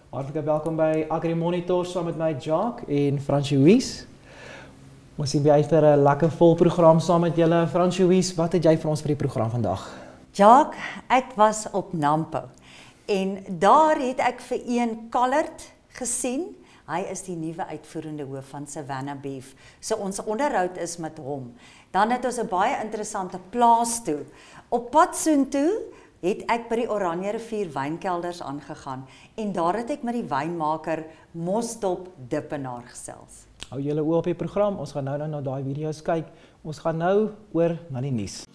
Hartlik welkom by Agri Monitor saam met my Jacques en Françoise. Ons sien by vir 'n lekker vol program saam met julle. Françoise, wat het jy vir ons vir die program vandag? Jacques, ek was op Nampo en daar het ek vir Ian Collard gesien. Hy is die nuwe uitvoerende hoof van Savannah Beef. So ons onderhoud is met hom. Dan het ons 'n baie interessante plaas toe. Op pad soontoe het ek by die Oranje Rivier wynkelders aangegaan en daar het ek met die wynmaker Mostop Dippenaar gesels. Hou julle oë op die program. Ons gaan nou na daai video's kyk. Ons gaan nou oor na die nuus.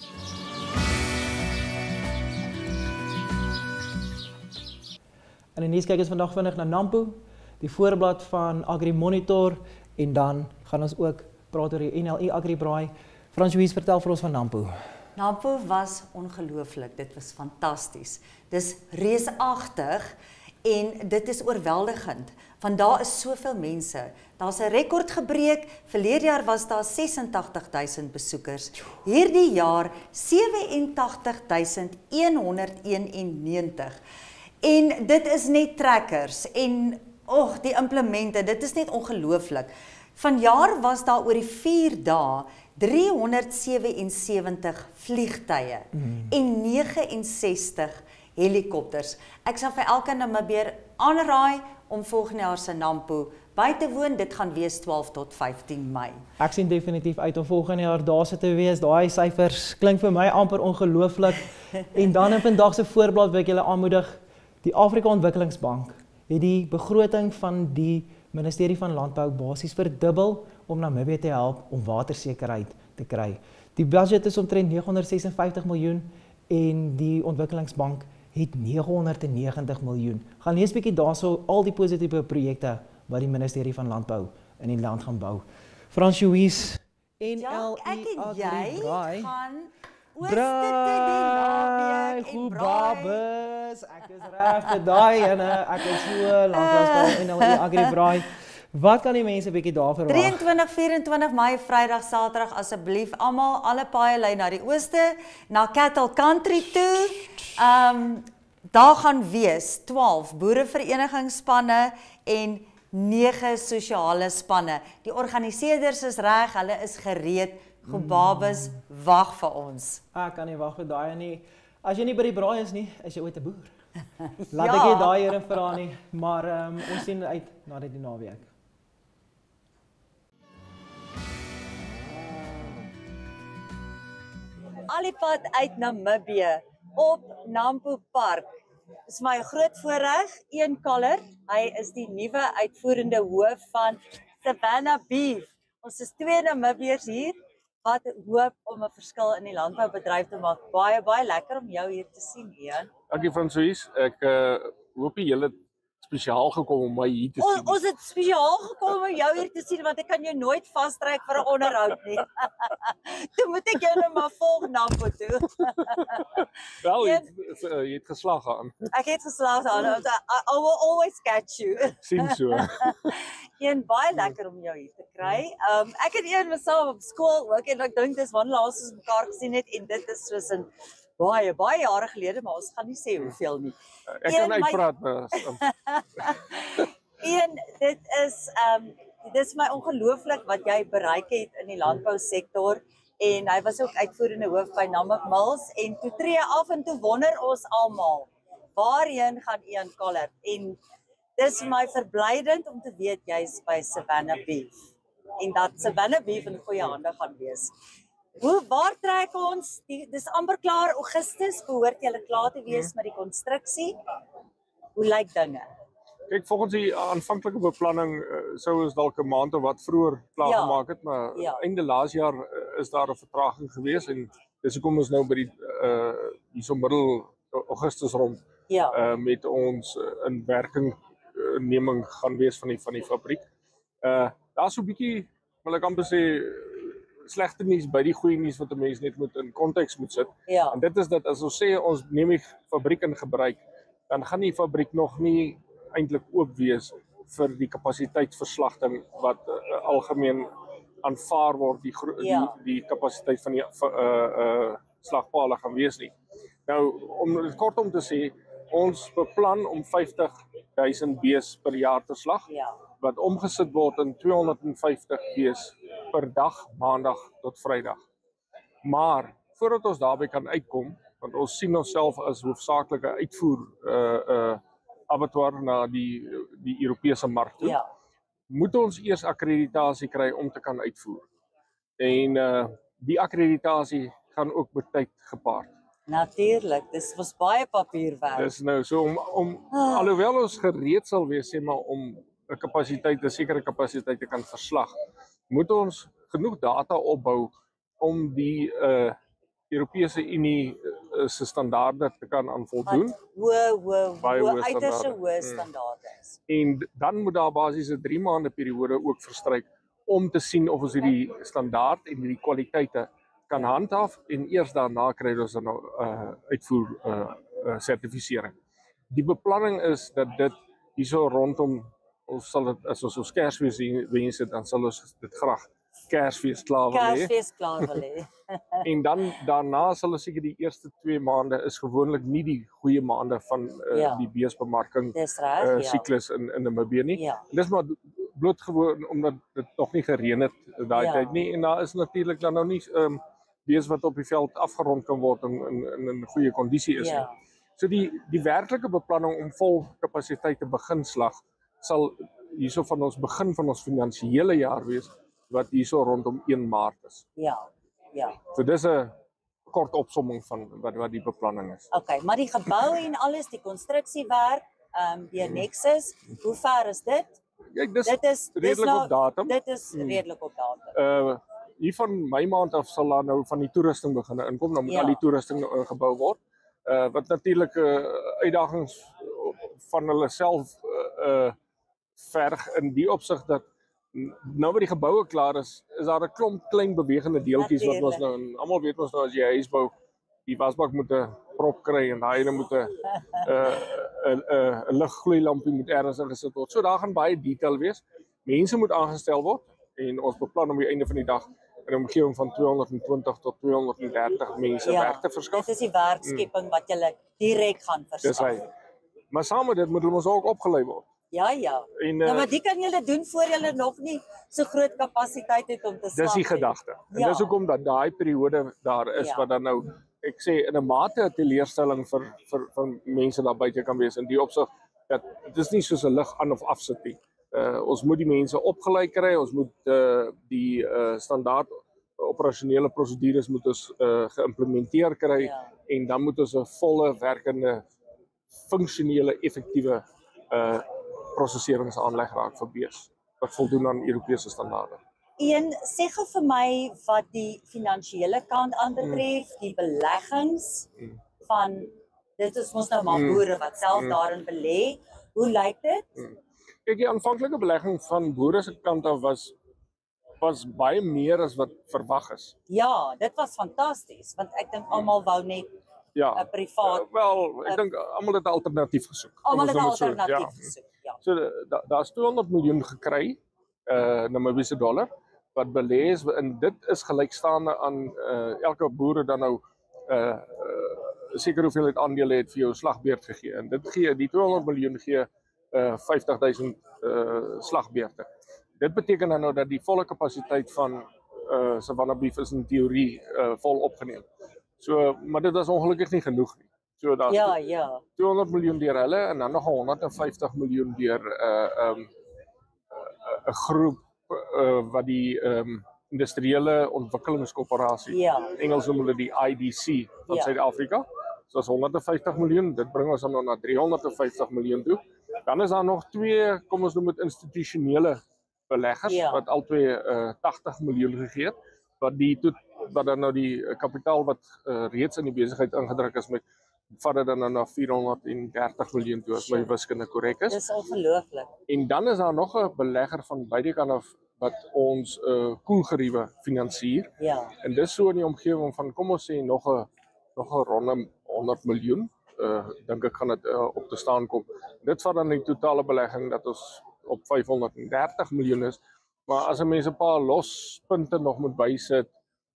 In die nuus kyk ons vandag vinnig na Nampo, die voorblad van Agri Monitor en dan gaan ons ook praat oor die NLE Agri Braai. Françoise, vertel vir ons van Nampo. Nampo was ongelooflik, dit was fantasties. Dis reusagtig en dit is oorweldigend, want daar is soveel mense. Daar's 'n rekord gebreek, verlede jaar was daar 86.000 besoekers. Hierdie jaar 87.191. En dit is net trekkers en die implemente, dit is net ongelooflik. Vanjaar was daar oor die 4 dae 377 vliegtye en 69 helikopters. Ek sal vir elke Namibier aanraai om volgende jaar se Nampo by te woon. Dit gaan wees 12 tot 15 Mei. Ek sien definitief uit om volgende jaar daar sit te wees. Daai syfers klink vir my amper ongelooflik. En dan in vandag se voorblad wil ek julle aanmoedig, die Afrika Ontwikkelingsbank het die begroting van die Ministerie van Landbou basies verdubbel om Namibië te help om watersekerheid te kry. Die budget is omtrent 956 miljoen en die Ontwikkelingsbank het 990 miljoen. Gaan lees bietjie daarso al die positiewe projekte wat die Ministerie van Landbou in die land gaan bou. Françoise, NLE Agri Braai gaan ooste toe die naweek en babes, ek is reg vir daai ene, ek is so lanklaas by NLE Agri Braai. Wat kan die mense bietjie daar verwag? 23, 24 Mei, Vrydag, Saterdag, asseblief almal, alle paaie lei na die ooste, na Cattle Country toe. Daar gaan wees 12 boereverenigingsspanne en 9 sosiale spanne. Die organiseerders is reg, hulle is gereed. Babes, wag vir ons. Ek kan nie wag vir daai nie. As jy nie by die braai is nie, is jy ooit 'n boer. Laat ek nie daai here vra nie, maar ons sien uit na die naweek. Al die pad uit Namibië op Nampo Park. Dit is my groot voorreg, Ian Collard. Hy is die nuwe uitvoerende hoof van Savannah Beef. Ons is 2 Namibiërs hier wat hoop om 'n verskil in die landboubedryf te maak. Baie, baie lekker om jou hier te sien, Ian. Dankie Françoise. Ek hoop julle het spesiaal gekom om my hier te sien. Ons het spesiaal gekom om jou hier te sien, want ek kan jou nooit vastrek vir 'n onderhoud nie. Toe moet ek jou nou maar volg Nampo toe. Wel, jy het geslag aan. Ek het geslaag aan. I will always catch you. Sien so. Een baie lekker om jou hier te kry. Ek het een myself op skool ook en ek dink dis wanneer laas ons mekaar gesien het en dit is soos 'n baie jare gelede, maar ons gaan nie sê hoeveel nie. Ek kan uitpraat. Dit is my ongelooflik wat jy bereik het in die landbousektor en hy was ook uitvoerende hoof by Namib Mills en toe tree af en toe wonder ons almal, waarheen gaan Ian Collard? En dis my verblydend om te weet jy's by Savannah Beef en dat Savannah Beef in goeie hande gaan wees. Waar trek ons? Dis amper klaar Augustus, behoort julle klaar te wees met die konstruksie. Hoe lyk dinge? Kyk, volgens die aanvanklike beplanning sou ons dalk 'n maand of wat vroeër klaar gemaak het, maar einde laas jaar is daar 'n vertraging gewees en dis hoekom ons nou by die hierso middel Augustus rond met ons inwerkingneming gaan wees van die fabriek. Daar's so 'n bietjie, wil ek amper sê, slegte nuus by die goeie nuus wat 'n mens net moet in konteks moet sit. En dit is dat as ons sê ons neem die fabriek in gebruik, dan gaan die fabriek nog nie eintlik oop wees vir die kapasiteitsverslagting wat algemeen aanvaar word die kapasiteit van die slagpale gaan wees nie. Nou om dit kortom te sê, ons beplan om 50.000 bees per jaar te slag, wat omgesit word in 250 bees per dag, maandag tot Vrydag. Maar voordat ons daarby kan uitkom, want ons sien onsself as hoofsaaklike uitvoer abattoir na die Europese mark toe, moet ons eers akkreditasie kry om te kan uitvoer. En die akkreditasie gaan ook met tyd gepaard. Natuurlik, dis was baie papierwerk. Dis nou so alhoewel ons gereed sal wees sê maar om 'n sekere kapasiteit te kan verslag, moet ons genoeg data opbou om die Europese Unie se standaarde te kan aan voldoen. Uiterste hoë standaarde is. En dan moet daar basies 'n 3 maande periode ook verstryk om te sien of ons hierdie standaard en die kwaliteite kan handhaaf, en eers daarna kry ons dan uitvoer sertifisering. Die beplanning is dat dit hierso rondom, ons sal dit as ons Kersfees wens het, dan sal ons dit graag Kersfees klaar wil hê. Kersfees klaar wil hê. En dan daarna sal ons seker die eerste 2 maande is gewoonlik nie die goeie maande van die beesbemarking siklus in Namibië nie. Dis maar blootgewoon omdat dit nog nie gereën het daai tyd nie, en daar is natuurlik dan nou nie bees wat op die veld afgerond kan word in 'n goeie kondisie is nie. So die werklike beplanning om vol kapasiteit te begin slag sal hierso van ons begin van ons finansiële jaar wees, wat hierso rondom 1 Maart is. So dis 'n kort opsomming van wat die beplanning is. Okay, maar die gebou en alles, die konstruksiewerk, die Nexus, hoe ver is dit? Dit is redelik op datum. Dit is redelik op datum. Hier van Mei maand af sal daar nou van die toerusting begin inkom, dan moet al die toerusting gebou word. Wat natuurlik uitdagings van hulle self verg in die opsig dat nou wat die geboue klaar is daar 'n klomp klein bewegende deeltjies wat ons nou, en almal weet ons nou as jy huis bou, die wasbak moet 'n prop kry en daai ene moet 'n liggloeilampie moet ergens ingesit word. So daar gaan baie detail wees. Mense moet aangestel word en ons beplan om die einde van die dag in 'n omgewing van 220 tot 230 mense werk te verskaf. Dit is die werkskepping wat jy direk gaan verskaf. Dis hy. Maar saam met dit moet ons ook opgelei word. En, maar die kan julle doen voor julle nog nie so groot kapasiteit het om te slag. Dis die gedagte. En dis hoekom dat daai periode daar is wat dan nou, ek sê in 'n mate 'n teleurstelling vir mense daar buite kan wees in die opsig dat dit is nie soos 'n lig aan of afsit nie. Ons moet die mense opgelei kry, ons moet die standaard operasionele prosedures moet ons geïmplementeer kry en dan moet ons 'n volle werkende funksionele effektiewe prosesseringsaanleg raak vir bees wat voldoen aan Europese standaarde. Sê gou vir my wat die finansiële kant aanbetref, die beleggings van dit is mos nou maar boere wat self daarin belê. Hoe lyk dit? Kyk, die aanvanklike belegging van boere se kant af was baie meer as wat verwag is. Ja, dit was fantasties want ek dink almal wou net 'n privaat. Wel, ek dink almal het 'n alternatief gesoek. Almal het 'n alternatief gesoek. So daar's 200 miljoen gekry Namibiese dollar wat belê is en dit is gelykstaande aan elke boere dan nou seker hoeveelheid aandele het vir jou slagbeurt gegee. En dit gee die 200 miljoen gee 50.000 slagbeurte. Dit beteken dan nou dat die volle kapasiteit van Savannah Beef is in teorie vol opgeneem. So, maar dit is ongelukkig nie genoeg nie. So daar's 200 miljoen deur hulle en dan nog 150 miljoen deur 'n groep wat die industriële ontwikkelingskoöperasie, Engels noem hulle die IDC van Suid-Afrika. So is 150 miljoen, dit bring ons dan nou na 350 miljoen toe. Dan is daar nog 2, kom ons noem dit institusionele beleggers wat albei 80 miljoen gegee het, wat dan nou die kapitaal wat reeds in die besigheid ingedruk is met vat dit dan nou na 430 miljoen toe as my wiskunde korrek is. Dis ongelooflik. En dan is daar nog 'n belegger van beide kante af wat ons koelgeriewe finansier. En dis so in die omgewing van kom ons sê nog 'n ronde 100 miljoen. Dink ek gaan dit op te staan kom. Dit vat dan die totale belegging dat ons op 530 miljoen is. Maar as 'n mens 'n paar lospunte nog moet bysit,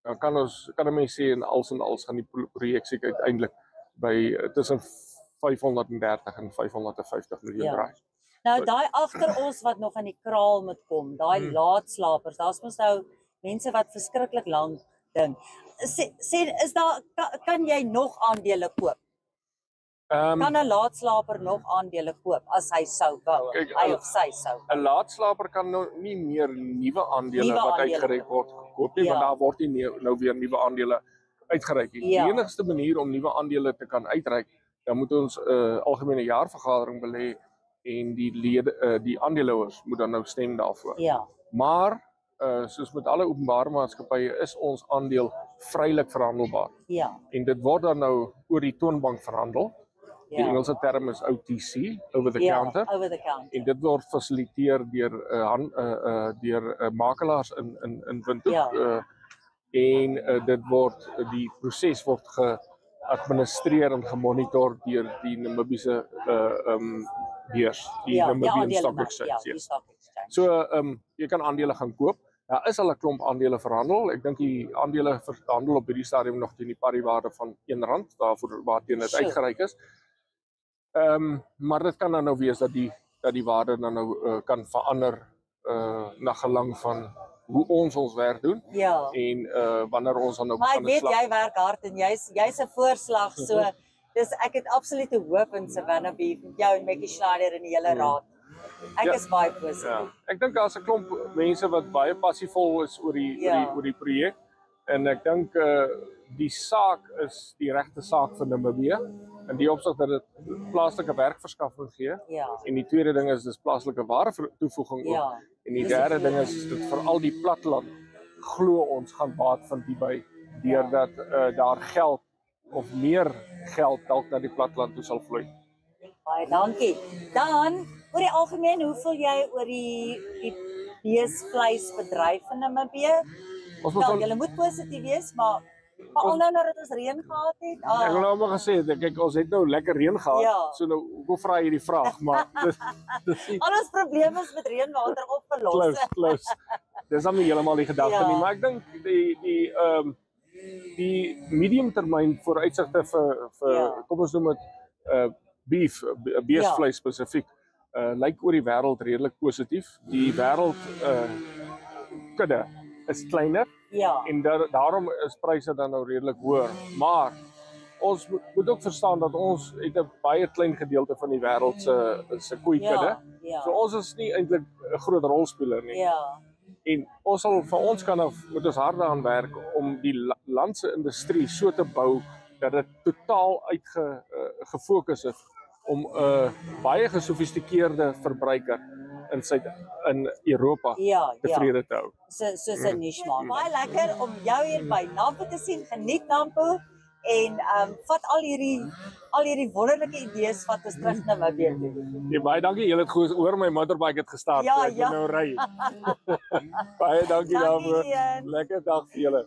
dan kan 'n mens sê en als gaan die projek seker uiteindelik by tussen 530 en 550 miljoen draai. Nou daai agter ons wat nog in die kraal moet kom, daai laatslapers, daar's mos nou mense wat verskriklik lank ding. Sê is daar kan jy nog aandele koop? Kan 'n laatslaper nog aandele koop as hy sou wou, hy of sy sou? 'n Laatslaper kan nou nie meer nuwe aandele wat uitgereik word koop nie, want daar word nie nou weer nuwe aandele uitgereik nie. Die enigste manier om nuwe aandele te kan uitreik, dan moet ons algemene jaarvergadering belê en die lede die aandeelhouers moet dan nou stem daarvoor. Maar soos met alle openbare maatskappye is ons aandeel vrylik verhandelbaar. En dit word dan nou oor die toonbank verhandel. Die Engelse term is OTC, over the counter. En dit word fasiliteer deur makelaars in Windhoek. En die proses word geadministreer en gemonitor deur die Namibiese beurs, die Namibian Stock Exchange. So jy kan aandele gaan koop. Daar is al 'n klomp aandele verhandel. Ek dink die aandele verhandel op hierdie stadium nog teen die pariwaarde van R1 waarteen dit uitgereik is. Maar dit kan dan nou wees dat die waarde dan nou kan verander na gelang van hoe ons werk doen. En wanneer ons dan nou maar ek weet jy werk hard en jy's 'n voorslag, so dis ek het absolute hoop in Savannah Beef met jou en Maggie Schneider en die hele raad. Ek is baie positief. Ek dink daar's 'n klomp mense wat baie passievol is oor die projek en ek dink die saak is die regte saak vir Namibië. In die opsig dat dit plaaslike werkverskaffing gee. En die tweede ding is dis plaaslike waarde-toevoeging ook. En die derde ding is dit vir al die platteland glo ons gaan baat vind hierby deurdat daar geld of meer geld dalk na die platteland toe sal vloei. Baie dankie. Dan oor die algemeen, hoe voel jy oor die beesvleisbedryf in Namibië? Julle moet positief wees, maar al nou nadat ons reën gehad het. Ek wil nou maar gesê, kyk ons het nou lekker reën gehad. So nou hoekom vra jy die vraag, maar al ons probleme is met reënwater opgelos. Close. Dis dan nie heeltemal die gedagte nie, maar ek dink die mediumtermyn vooruitsigte vir kom ons noem dit beesvleis spesifiek lyk oor die wêreld redelik positief. Die wêreld kudde is kleiner. En daarom is pryse dan nou redelik hoër, maar ons moet ook verstaan dat ons het 'n baie klein gedeelte van die wêreld se koeikudde. So ons is nie eintlik 'n groot rolspeler nie. En ons sal van ons kan af moet ons hard aan werk om die landse industrie so te bou dat dit totaal gefokus is om 'n baie gesofistikeerde verbruiker in Europa tevrede te hou. Soos 'n niche maak. Baie lekker om jou hier by Nampo te sien. Geniet Nampo en vat al hierdie wonderlike idees wat ons terug na Namibië toe. Baie dankie. Julle het goed oor my motorbike het gestart. Ek moet nou ry. Baie dankie daarvoor. Lekker dag vir julle.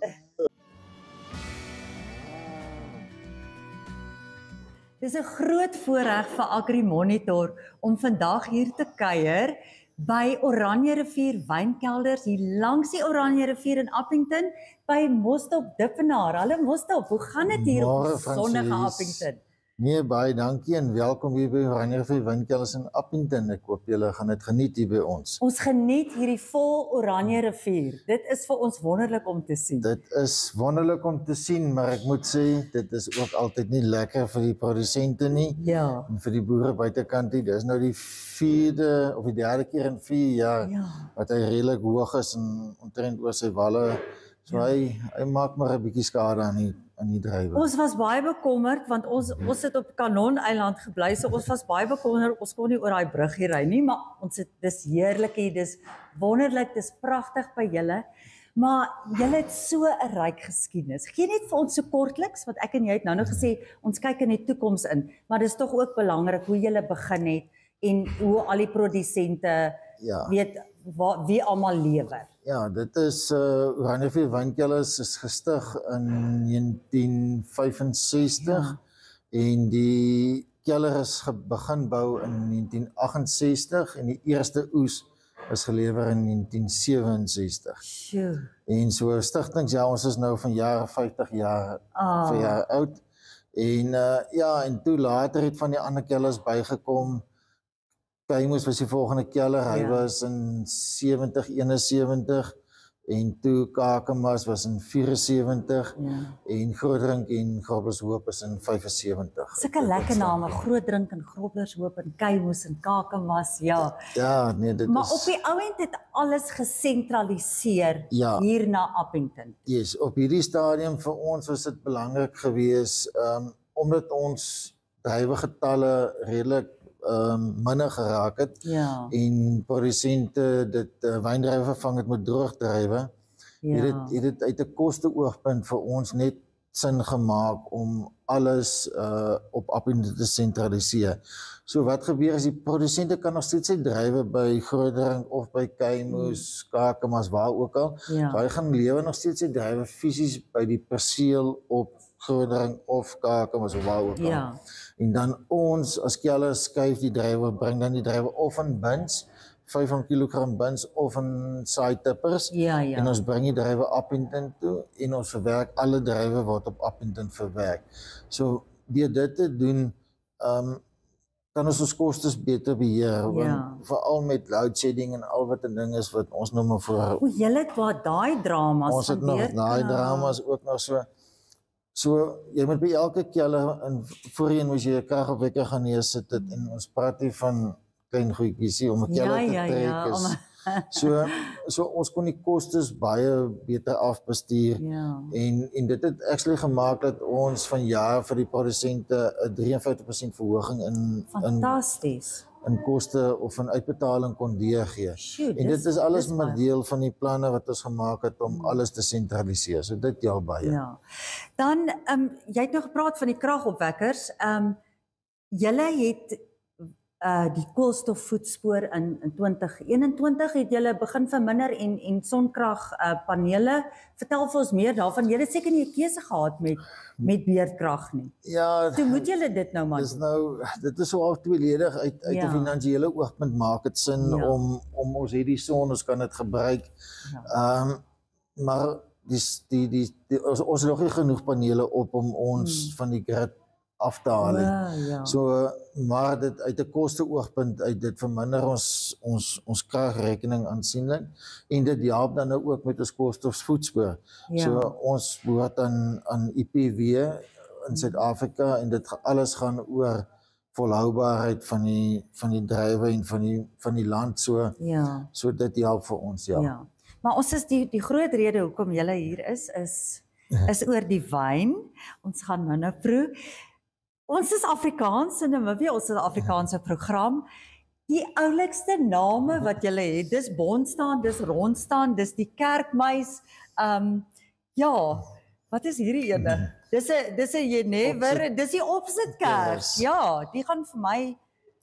Dis 'n groot voorreg vir AgriMonitor om vandag hier te kuier by Oranje Rivier Wynkelders hier langs die Oranje Rivier in Appington by Mostop Dippenaar. Hallo Mostop, hoe gaan dit hier op sonnige Appington? Nee, baie dankie en welkom hier by Oranje Rivier Wynkelders in Appington. Ek hoop julle gaan dit geniet hier by ons. Ons geniet hierdie vol Oranje Rivier. Dit is vir ons wonderlik om te sien. Dit is wonderlik om te sien, maar ek moet sê dit is ook altyd nie lekker vir die produsente nie. En vir die boere buitekant nie. Dis nou die 4de of die 3de keer in 4 jaar wat hy redelik hoog is en omtrent oor sy walle. So hy maak maar 'n bietjie skade aan die drywe. Ons was baie bekommerd want ons het op Kanon Eiland gebly, so ons was baie bekommerd ons kon nie oor daai brug hier ry nie, maar dis heerlik hier, dis wonderlik, dis pragtig by julle. Maar julle het so 'n ryk geskiedenis. Gee net vir ons so kortliks, want ek en jy het nou gesê ons kyk in die toekoms in, maar dis tog ook belangrik hoe julle begin het en hoe al die produsente weet wie almal lewer. Ja, dit is Oranje Rivier Wynkelders is gestig in 1965 en die kelder is begin bou in 1968 en die eerste oes is gelewer in 1967. En so stigtingsjaar, ons is nou van jare 50 jaar verjaar oud En ja, en toe later het van die ander kellers bygekom. Keimus was die volgende keller, hy was in 70, 71 en toe Kakamas was in 74 en Grootdrink en Groblershoop is in 75. Sulke lekker name, Grootdrink en Groblershoop en Keimus en Kakamas, ja. Ja, nee, dit maar is... op die ouend het alles gesentraliseer hier na Appington. Yes, op hierdie stadium vir ons was dit belangrik geweest, omdat ons druiwegetalle redelik minder geraak het en produsente dit wyndruiwe vervang het met droogdruiwe, het dit uit 'n koste-oogpunt vir ons net sin gemaak om alles op Appington te sentraliseer. So wat gebeur is die produsente kan nog steeds sy druiwe by Grootdrink of by Keimus, Kakamas, waar ook al. So hy gaan lewer nog steeds sy druiwe fisies by die perseel op Grootdrink of Kakamas of waar ook al. En dan ons as keller skuif die druiwe, bring dan die druiwe of in bins, 500 kg bins of in saai-tippers. En ons bring die druiwe Appington toe en ons verwerk alle druiwe wat op Appington verwerk. So deur dit te doen, kan ons kostes beter beheer, veral met load shedding en al wat 'n ding is wat ons nou maar voor... Julle het wat daai dramas ons het nog daai dramas ook nog so, jy moet by elke keller, en voorheen moes jy 'n kragopwekker gaan neersit het, en ons praat hier van klein goedjies om 'n keller te trek is. So ons kon die kostes baie beter afbestuur en dit het actually gemaak dat ons van jaar vir die produsente 'n 53% verhoging in koste of in uitbetaling kon deurgee. En dit is alles maar deel van die planne wat ons gemaak het om alles te sentraliseer. So dit help baie. Dan jy het nou gepraat van die kragopwekkers. Julle het die koolstofvoetspoor in 2021 het julle begin verminder en sonkragpanele. Vertel vir ons meer daarvan. Julle het seker nie 'n keuse gehad met beerdkrag nie. Ja, toe moet julle dit nou maar. Dit is so half tweeledig uit 'n finansiële oogpunt maak dit sin om ons hierdie son, ons kan dit gebruik. Maar ons het nog nie genoeg panele op om ons van die grid af te haal. So, maar dit uit 'n koste-oogpunt uit dit verminder ons kragrekening aansienlik en dit help dan nou ook met ons koolstofvoetspoor. So ons behoort aan IPW in Suid-Afrika en dit alles gaan oor volhoubaarheid van die druiwe en van die land so dit help vir ons. Maar ons is die groot rede hoekom julle hier is oor die wyn. Ons gaan nou proe. Ons is Afrikaans in Namibia, ons is 'n Afrikaanse program. Die oulikste name wat julle het, dis Bondstaan, dis Rondstaan, dis die Kerkmuis. Wat is hierdie ene? Dis 'n jenever, dis die opsitkerk. Ja, die gaan vir my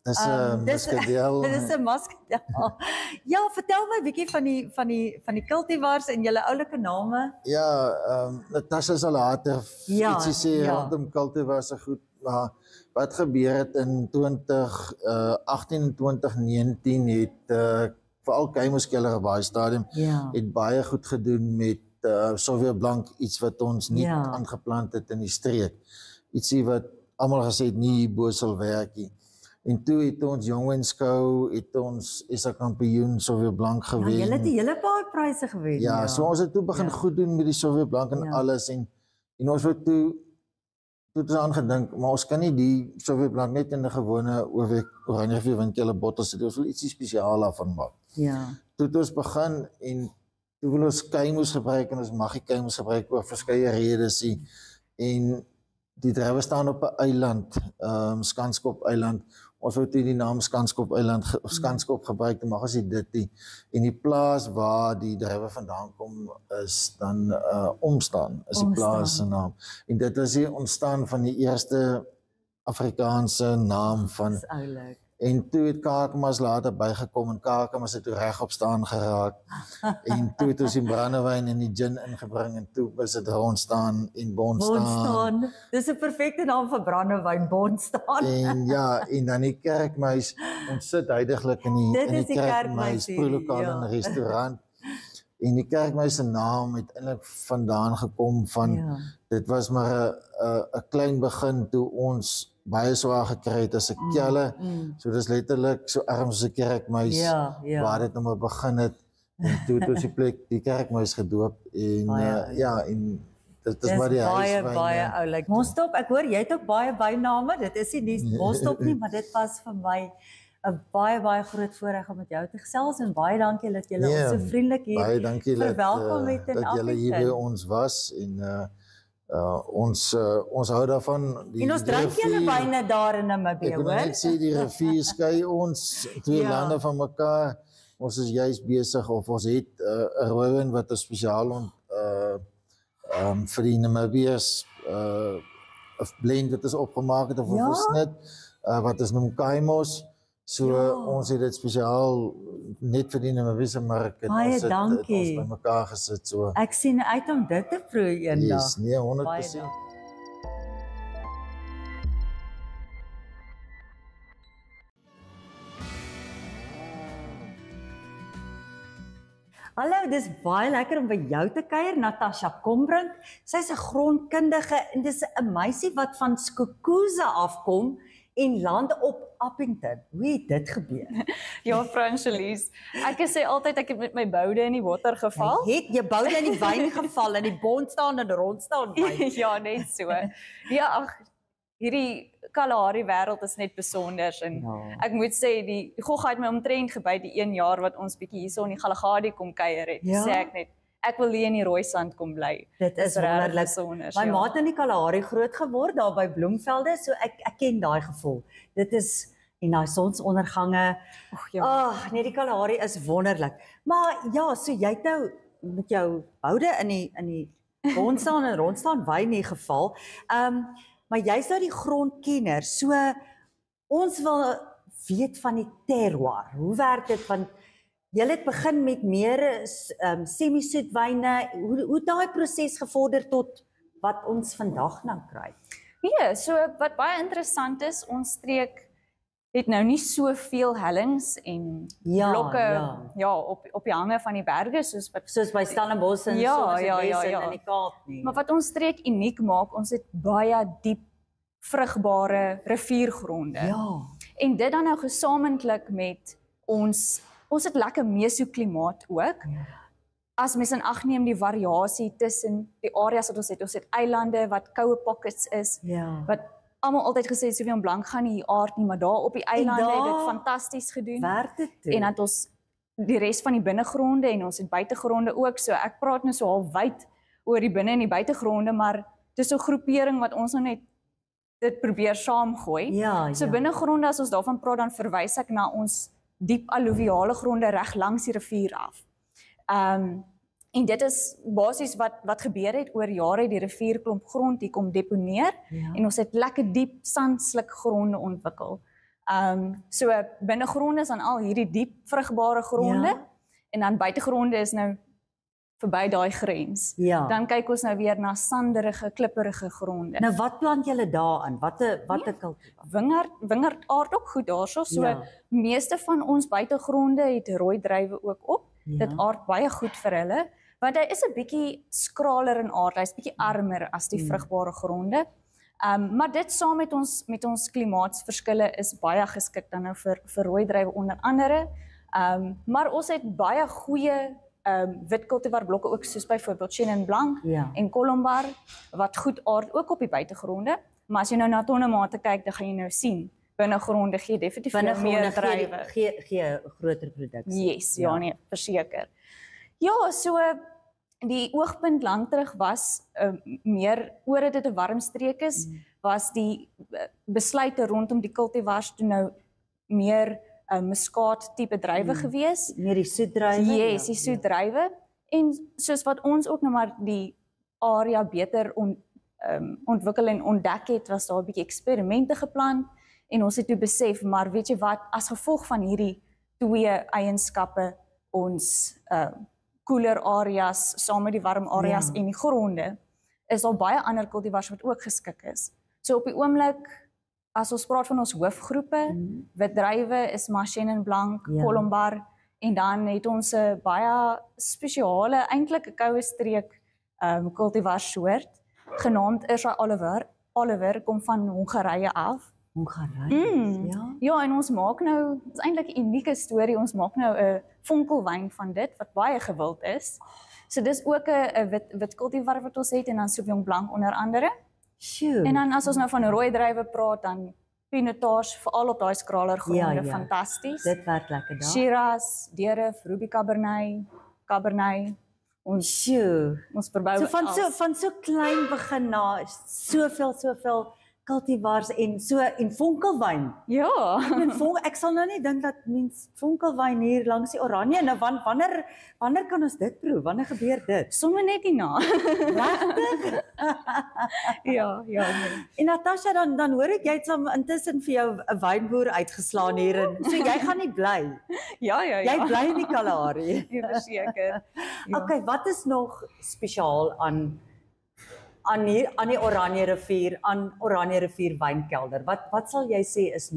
dis 'n muskadel. Dis 'n muskadel. Ja, vertel my 'n bietjie van die cultivars en julle oulike name. Ja, Natasha sal later ietsie sê rondom cultivars se goed. Maar wat gebeur het in 2018 en 2019 het veral Keimus keller baie stadium het baie goed gedoen met Sauvignon Blanc, iets wat ons nie aangeplant het in die streek. Ietsie wat almal gesê het nie hierbo sal werk nie. En toe het ons Jongwenskou, het ons SA kampioen Sauvignon Blanc gewen. Julle het 'n hele paar pryse gewen. Ja, so ons het toe begin goed doen met die Sauvignon Blanc en alles en ons het toe het ons aangedink, maar ons kan nie die Sauvignon Blanc net in 'n gewone Oranjerivier wynkelder bottel sit, ons wil ietsie spesiaal daarvan maak. Toe het ons begin en toe wil ons Keimus gebruik en ons mag die Keimus gebruik oor verskeie redes en die druiwe staan op 'n eiland, Skanskop eiland. Ons wou toe die naam Skanskop eiland of Skanskop gebruik, dan mag ons dit nie. En die plaas waar die druiwe vandaan kom is dan Omstaan, is die plaas se naam. En dit is die ontstaan van die eerste Afrikaanse naam van. Dis oulik. En toe het Kakamas later bygekom en Kakamas het toe regop staan geraak. En toe het ons die brandewyn en die gin ingebring en toe was dit Rondstaan en Bondstaan. Dis 'n perfekte naam vir brandewyn, Bondstaan. En dan die Kerkmuis. Ons sit heidaglik in die Kerkmuis proelokaal en restaurant. En die kerkmeis se naam het eintlik vandaan gekom van dit was maar 'n klein begin toe ons baie swaar gekry het as 'n kelle. So dis letterlik so arm soos 'n kerkmeis waar dit nou maar begin het. En toe het ons die plek die kerkmeis gedoop en en dit is maar die huis baie oulik. Mostop, ek hoor jy het ook baie byname. Dit is nie Mostop nie, maar dit was vir my 'n baie groot voorreg om met jou te gesels en baie dankie dat jy ons so vriendelik hier baie dankie verwelkom het in dat jy hier by ons was en ons hou daarvan en ons drink julle wyne daar in Namibië, hoor? Ek wil net sê die rivier skei ons twee lande van mekaar. Ons is juist besig of ons het 'n rooiwyn wat 'n spesiaal vir die Namibiërs 'n blend wat is opgemaak het of 'n versnit wat is noem Kaimos. So ons het dit spesiaal net vir die Namibiese mark en ons het ons by mekaar gesit so. Ek sien uit om dit te proe eendag. Yes, nee, 100%. Hallo, dis baie lekker om by jou te kuier, Natasha Kombrink. Sy's 'n grondkundige en dis 'n meisie wat van Skukuza afkom en land op Appington. Hoe het dit gebeur? Ja, Franselies. Ek sê altyd ek het met my boude in die water geval. Het jy boude in die wyn geval en die bond staan en rond staan wyn? Ja, net so. Ja, ag, hierdie Kalahari wêreld is net besonder en ek moet sê die gogga het my omtrent gebyt die 1 jaar wat ons bietjie hierso in die Galagadi kom kuier het. Sê ek net ek wil hier in die rooi sand kom bly. Dit is wonderlik. My ma het in die Kalahari groot geword daar by Bloemvelde, so ek ken daai gevoel. Dit is en daai sonsondergange. Nee, die Kalahari is wonderlik. Maar ja, so jy het nou met jou boude in die rond staan en rond staan wyn in geval. Maar jy's nou die grondkenner. So ons wil weet van die terroir. Hoe werk dit want julle het begin met meer semi-soet wyne. Hoe daai proses gevorder tot wat ons vandag nou kry? Nee, so wat baie interessant is, ons streek het nou nie soveel hellings en blokke op die hange van die berge soos by Stellenbosch en in die Kaap nie. Maar wat ons streek uniek maak, ons het baie diep vrugbare riviergronde. En dit dan nou gesamentlik met ons het lekker mesoklimaat ook. As mens in ag neem die variasie tussen die areas wat ons het eilande wat koue pockets is, wat almal altyd gesê het soveel blank gaan nie hier aard nie, maar daar op die eilande het dit fantasties gedoen. En dat ons die res van die binnegronde en ons het buitegronde ook, so ek praat nou so half wyd oor die binne en die buitegronde, maar dis so 'n groepering wat ons nou net dit probeer saamgooi. So binnegronde as ons daarvan praat, dan verwys ek na ons diep alluviale gronde reg langs die rivier af. En dit is basies wat gebeur het oor jare, die rivierklomp grond hier kom deponeer en ons het lekker diep sandsluk gronde ontwikkel. So binnegronde is dan al hierdie diep vrugbare gronde en dan buitegronde is nou verby daai grens. Dan kyk ons nou weer na sanderige, klipperige gronde. Nou wat plant julle daarin? Watte kultivar? Wingerdaard ook goed daarso. So meeste van ons buitegronde het rooi druiwe ook op. Dit aard baie goed vir hulle, want hy is 'n bietjie skraler in aard, hy's bietjie armer as die vrugbare gronde. Maar dit saam met ons klimaatsverskille is baie geskik dan nou vir rooi druiwe onder andere. Maar ons het baie goeie wit cultivar blokke ook soos byvoorbeeld Chenin Blanc en Colombar wat goed aard ook op die buitegronde. Maar as jy nou na tonnemate kyk, dan gaan jy nou sien binnegronde gee definitief meer druiwe. Gee groter produksie. Yes, nee, verseker. Ja, so die oogpunt lank terug was meer oor dit 'n warm streek is, was die besluite rondom die cultivars toe nou meer muskaat tipe druiwe gewees. Meer die soetdruiwe? Yes, die soetdruiwe. En soos wat ons ook nou maar die area beter ontwikkel en ontdek het, was daar 'n bietjie eksperimente geplan en ons het toe besef, maar weet jy wat, as gevolg van hierdie twee eienskappe, ons koeler areas saam met die warm areas en die gronde, is daar baie ander cultivars wat ook geskik is. So op die oomblik, as ons praat van ons hoofgroepe, wit druiwe is maar Chenin Blanc, Colombar En dan het ons 'n baie spesiale, eintlik 'n koue streek kultivar soort genaamd Ursa Oliver kom van Hongarye af. Hongarye. Ja, en ons maak nou, dit is eintlik 'n unieke storie. Ons maak nou 'n vonkelwyn van dit wat baie gewild is. So dis ook 'n wit kultivar wat ons het en dan Sauvignon Blanc onder andere. Sjoe. En dan as ons nou van rooi druiwe praat, dan Pinotage, veral op daai skraler gronde, fantasties. Dit werk lekker daar. Shiraz, Deref, Ruby Cabernet. Ons verbou van so klein begin na soveel cultivars en vonkelwyn. Ja. Ek sal nou nie dink dat mens vonkelwyn hier langs die Oranje. Nou wanneer kan ons dit proe? Wanneer gebeur dit? Sommige net hierna. Regtig? Ja. En Natasha, dan hoor ek jy het intussen vir jou 'n wynboer uitgeslaan hier en so jy gaan nie bly. Ja. Jy bly in die Kalahari. Ja, verseker. Ja. Okay, wat is nog spesiaal aan die Oranje rivier wynkelder? Wat sal jy sê is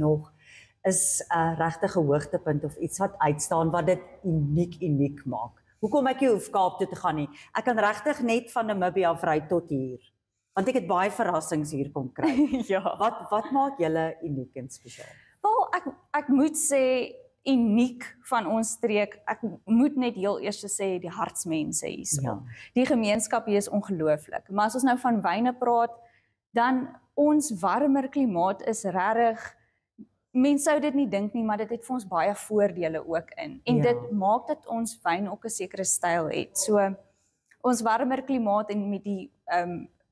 'n regtige hoogtepunt of iets wat uitstaan wat dit uniek maak? Hoekom ek nie hoef Kaap toe te gaan nie? Ek kan regtig net van Namibia vry tot hier. Want ek het baie verrassings hier kom kry. Ja. Wat maak julle uniek en spesiaal? Wel, ek moet sê uniek van ons streek. Ek moet net heel eers sê die hartsmense hierso. Ja. Die gemeenskap hier is ongelooflik. Maar as ons nou van wyne praat, dan ons warmer klimaat is regtig, mense sou dit nie dink nie, maar dit het vir ons baie voordele ook in. En dit maak dat ons wyn ook 'n sekere styl het. So ons warmer klimaat en met die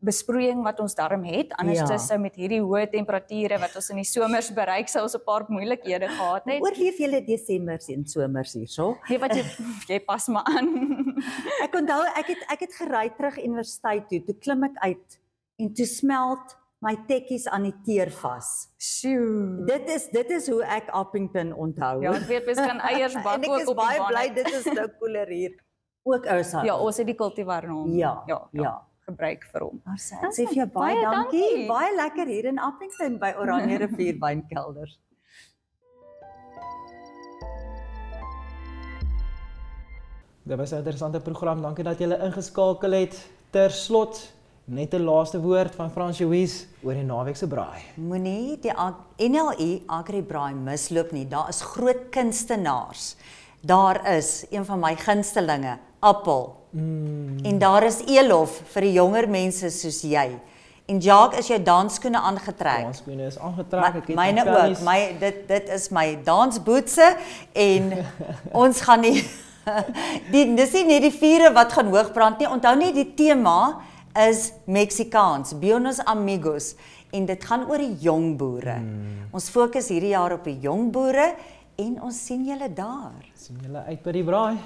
besproeiing wat ons darm het, anders sou met hierdie hoë temperature wat ons in die somers bereik, sou ons 'n paar moeilikhede gehad het. Oorleef julle Desembers en somers hierso? Nee, wat jy pas maar aan. Ek onthou ek het gery terug universiteit toe klim ek uit en toe smelt my tekkies aan die teer vas. Sjoe. Dit is hoe ek Appington onthou. Ja, ek weet mens kan eiers bak ook op die baan. En ek is baie bly dit is nou koeler hier. Ook Ursa. Ja, ons het die kultivar naam. Ja. Gebruik vir hom. Ek sê vir jou baie dankie. Baie lekker hier in Appington by Oranje Rivier Wynkelders. Dit was 'n interessante program. Dankie dat julle ingeskakel het. Ter slot, net 'n laaste woord van Frans-Louise oor die naweek se braai. Moenie die NLI Agri Braai misloop nie. Daar is groot kunstenaars. Daar is een van my gunstelinge, Appel. En daar is Elof vir die jonger mense soos jy. En Jacques, is jou dansskoene aangetrek? Dansskoene is aangetrek. Myne ook. Dit is my dansbootse en ons gaan nie dis nie net die vure wat gaan hoogbrand nie. Onthou net die tema is Mexikaans, Buenos Amigos, en dit gaan oor die jong boere. Ons fokus hierdie jaar op die jong boere en ons sien julle daar. Sien julle uit by die braai.